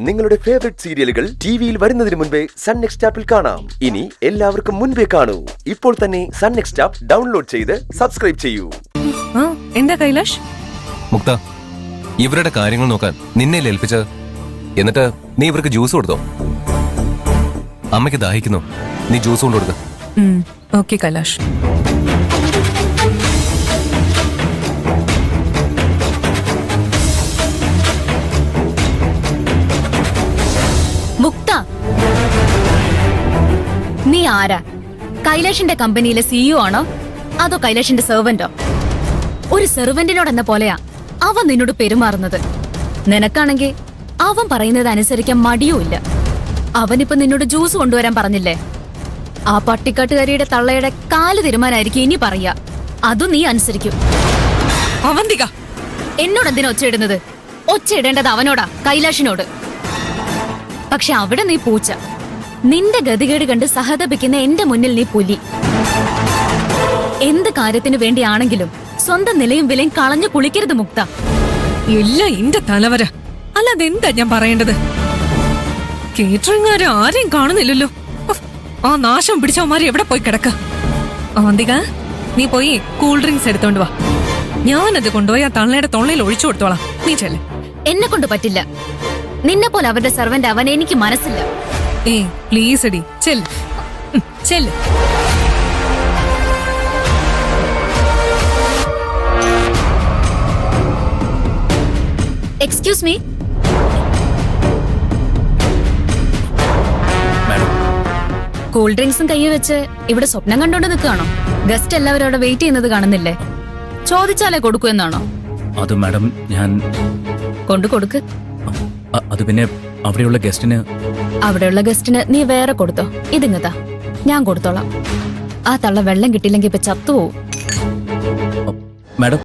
നിങ്ങളുടെ ഫേവറേറ്റ് സീരിയലുകൾ ടിവിയിൽ വരുന്നതിന് മുൻപേ സൺ നെക്സ്റ്റ് ആപ്പിൽ കാണാം. ഇനി എല്ലാവർക്കും മുൻപേ കാണൂ. ഇപ്പോൾ തന്നെ സൺ നെക്സ്റ്റ് ആപ്പ് ഡൗൺലോഡ് ചെയ്ത് സബ്സ്ക്രൈബ് ചെയ്യൂ. എന്താ കൈലാഷ്? മുക്ത, ഇവരുടെ കാര്യങ്ങൾ നോക്കാൻ നിന്നെ ഏൽപ്പിച്ചത്. എന്നിട്ട് നീ ഇവർക്ക് ജ്യൂസ് കൊടുത്തോ? അമ്മയ്ക്ക് ദാഹിക്കുന്നു, നീ ജ്യൂസ് കൊണ്ട് കൊടുക്ക. ഓക്കെ കൈലാഷ്. മുക്ത, നീ ആരാ? കൈലാഷിന്റെ കമ്പനിയിലെ സിഇഒ ആണോ അതോ കൈലാഷിന്റെ സെർവന്റോ? ഒരു സെർവന്റിനോടെന്ന പോലെയാ അവൻ നിന്നോട് പെരുമാറുന്നത്. നിനക്കാണെങ്കിൽ അവൻ പറയുന്നത് അനുസരിക്കാൻ മടിയുമില്ല. അവനിപ്പോ നിന്നോട് ജ്യൂസ് കൊണ്ടുവരാൻ പറഞ്ഞില്ലേ? ആ പട്ടിക്കാട്ടുകാരിയുടെ തള്ളയുടെ കാല് തീരുമാനായിരിക്കും ഇനി പറയാ. അതും നീ അനുസരിക്കും. അവന്തിക, എന്നോട് എന്തിനാ ഒച്ചയിടുന്നത്? ഒച്ചയിടേണ്ടത് അവനോടാ, കൈലാഷിനോട്. പക്ഷെ അവിടെ നീ പൂച്ച. നിന്റെ ഗതികേട് കണ്ട് സഹതപിക്കുന്ന എന്റെ മുന്നിൽ നീ പുലി. എന്ത് കാര്യത്തിനു വേണ്ടിയാണെങ്കിലും സ്വന്തം നിലയും വിലയും കളഞ്ഞു കുളിക്കരുത് മുക്ത. എല്ലാം എന്റെ തലവര. അല്ലാതെ എന്താ ഞാൻ പറയേണ്ടത്? കേറ്ററിംഗുകാരെ ആരെയും കാണുന്നില്ലല്ലോ. ആ നാശം പിടിച്ചവന്മാരെ എവിടെ പോയി കിടക്ക? അവന്തിക, നീ പോയി കൂൾ ഡ്രിങ്ക്സ് എടുത്തോണ്ട് വാ. ഞാനത് കൊണ്ടുപോയി ആ തള്ളയുടെ തൊള്ളയിൽ ഒഴിച്ചു കൊടുത്തോളാം. നീ ചെല്ല്. എന്നെ കൊണ്ട് പറ്റില്ല. നിന്നെ പോലെ അവരുടെ സെർവന്റ് അവൻ എനിക്ക് മനസ്സില്ല. പ്ലീസ് എടി, ചെല്ല് ചെല്ല്. Excuse me. കൂൾ ഡ്രിങ്ക്സും കയ്യിൽ വെച്ച് ഇവിടെ സ്വപ്നം കണ്ടോണ്ട് നിൽക്കുകയാണോ? ഗസ്റ്റ് എല്ലാവരും അവിടെ വെയിറ്റ് ചെയ്യുന്നത് കാണുന്നില്ലേ? ചോദിച്ചാലേ കൊടുക്കൂ എന്നാണോ? അത് മാഡം, ഞാൻ കൊടുക്ക്. അത് പിന്നെ അവിടെയുള്ള ഗസ്റ്റിന് നീ വേറെ കൊടുത്തോ. ഇതിങ്ങതാ, ഞാൻ കൊടുത്തോളാം. ആ തള്ള വെള്ളം കിട്ടിയില്ലെങ്കിൽ ഇപ്പൊ ചത്തുപോവും. മാഡം.